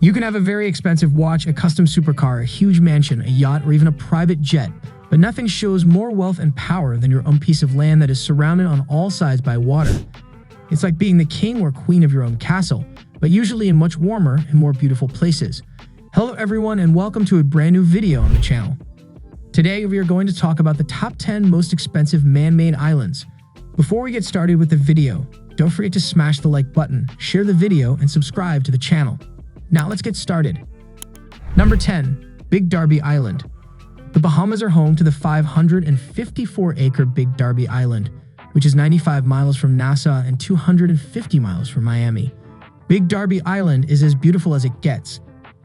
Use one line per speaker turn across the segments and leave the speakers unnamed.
You can have a very expensive watch, a custom supercar, a huge mansion, a yacht, or even a private jet, but nothing shows more wealth and power than your own piece of land that is surrounded on all sides by water. It's like being the king or queen of your own castle, but usually in much warmer and more beautiful places. Hello everyone and welcome to a brand new video on the channel. Today we are going to talk about the top 10 most expensive man-made islands. Before we get started with the video, don't forget to smash the like button, share the video, and subscribe to the channel. Now let's get started. Number 10. Big Darby Island. The Bahamas are home to the 554-acre Big Darby Island, which is 95 miles from Nassau and 250 miles from Miami. Big Darby Island is as beautiful as it gets.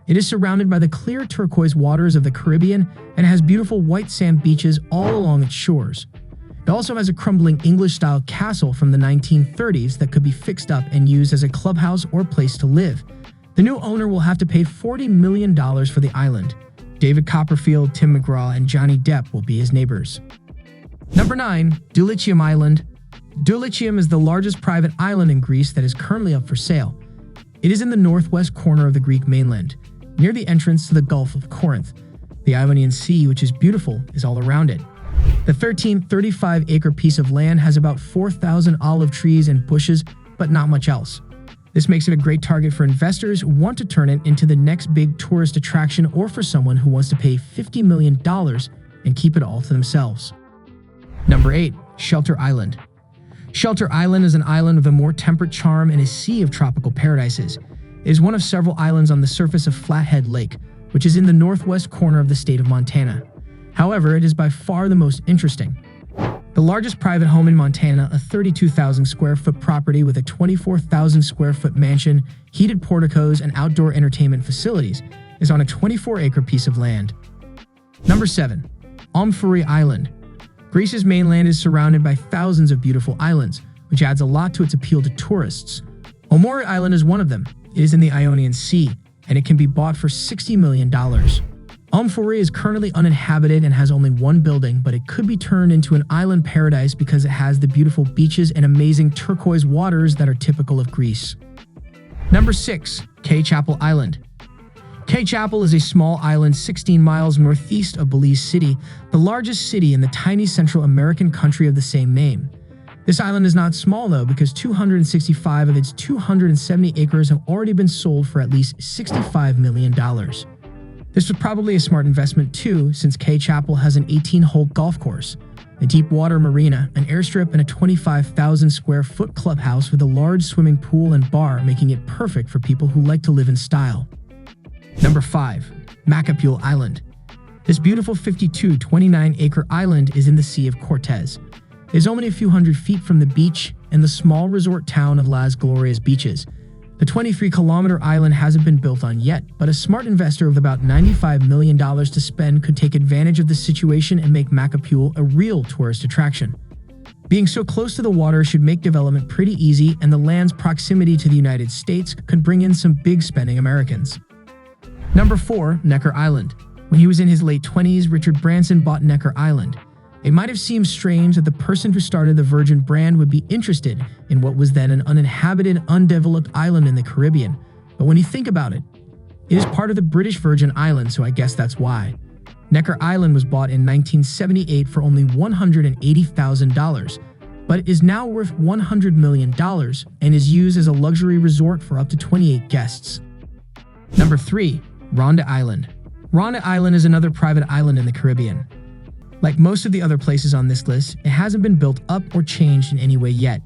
It is surrounded by the clear turquoise waters of the Caribbean and has beautiful white sand beaches all along its shores. It also has a crumbling English-style castle from the 1930s that could be fixed up and used as a clubhouse or place to live. The new owner will have to pay $40 million for the island. David Copperfield, Tim McGraw, and Johnny Depp will be his neighbors. Number 9. Dulichium Island. Dulichium is the largest private island in Greece that is currently up for sale. It is in the northwest corner of the Greek mainland, near the entrance to the Gulf of Corinth. The Ionian Sea, which is beautiful, is all around it. The 1335-acre piece of land has about 4,000 olive trees and bushes, but not much else. This makes it a great target for investors who want to turn it into the next big tourist attraction or for someone who wants to pay $50 million and keep it all to themselves. Number 8. Shelter Island. Shelter Island is an island with a more temperate charm and a sea of tropical paradises. It is one of several islands on the surface of Flathead Lake, which is in the northwest corner of the state of Montana. However, it is by far the most interesting. The largest private home in Montana, a 32,000 square foot property with a 24,000 square foot mansion, heated porticos, and outdoor entertainment facilities, is on a 24-acre piece of land. Number 7. Aomori Island. Greece's mainland is surrounded by thousands of beautiful islands, which adds a lot to its appeal to tourists. Aomori Island is one of them. It is in the Ionian Sea, and it can be bought for $60 million. Aomori is currently uninhabited and has only one building, but it could be turned into an island paradise because it has the beautiful beaches and amazing turquoise waters that are typical of Greece. Number 6. Cay Chapel Island. Cay Chapel is a small island 16 miles northeast of Belize City, the largest city in the tiny Central American country of the same name. This island is not small though, because 265 of its 270 acres have already been sold for at least $65 million. This was probably a smart investment too, since Cay Chapel has an 18-hole golf course, a deep water marina, an airstrip, and a 25,000 square foot clubhouse with a large swimming pool and bar, making it perfect for people who like to live in style. Number 5. Macapule Island. This beautiful 29-acre island is in the Sea of Cortez. It is only a few hundred feet from the beach and the small resort town of Las Glorias Beaches. The 23-kilometer island hasn't been built on yet, but a smart investor with about $95 million to spend could take advantage of the situation and make Macapule a real tourist attraction. Being so close to the water should make development pretty easy, and the land's proximity to the United States could bring in some big spending Americans. Number 4. Necker Island. When he was in his late 20s, Richard Branson bought Necker Island. It might have seemed strange that the person who started the Virgin brand would be interested in what was then an uninhabited, undeveloped island in the Caribbean. But when you think about it, it is part of the British Virgin Islands, so I guess that's why. Necker Island was bought in 1978 for only $180,000, but it is now worth $100 million and is used as a luxury resort for up to 28 guests. Number 3. Ronda Island. Ronda Island is another private island in the Caribbean. Like most of the other places on this list, it hasn't been built up or changed in any way yet.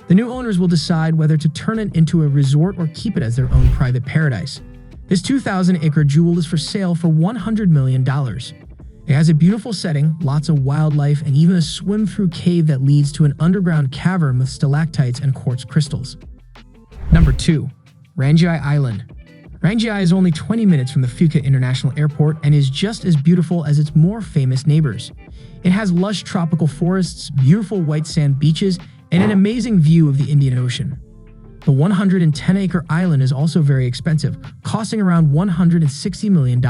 The new owners will decide whether to turn it into a resort or keep it as their own private paradise. This 2,000-acre jewel is for sale for $100 million. It has a beautiful setting, lots of wildlife, and even a swim-through cave that leads to an underground cavern with stalactites and quartz crystals. Number 2. Rangiai Island. Rangiai is only 20 minutes from the Phuket International Airport and is just as beautiful as its more famous neighbors. It has lush tropical forests, beautiful white sand beaches, and an amazing view of the Indian Ocean. The 110-acre island is also very expensive, costing around $160 million.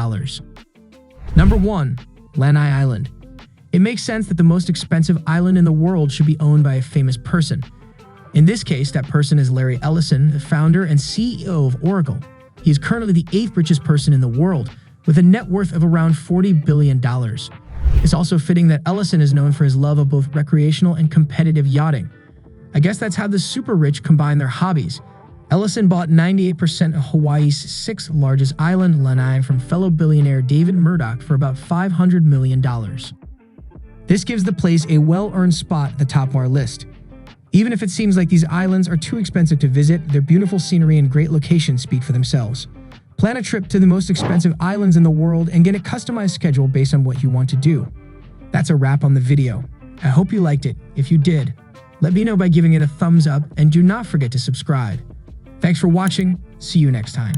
Number 1. Lanai Island. It makes sense that the most expensive island in the world should be owned by a famous person. In this case, that person is Larry Ellison, the founder and CEO of Oracle. He is currently the 8th richest person in the world, with a net worth of around $40 billion. It's also fitting that Ellison is known for his love of both recreational and competitive yachting. I guess that's how the super rich combine their hobbies. Ellison bought 98% of Hawaii's 6th largest island, Lanai, from fellow billionaire David Murdoch for about $500 million. This gives the place a well-earned spot at the top of our list. Even if it seems like these islands are too expensive to visit, their beautiful scenery and great locations speak for themselves. Plan a trip to the most expensive islands in the world and get a customized schedule based on what you want to do. That's a wrap on the video. I hope you liked it. If you did, let me know by giving it a thumbs up and do not forget to subscribe. Thanks for watching. See you next time.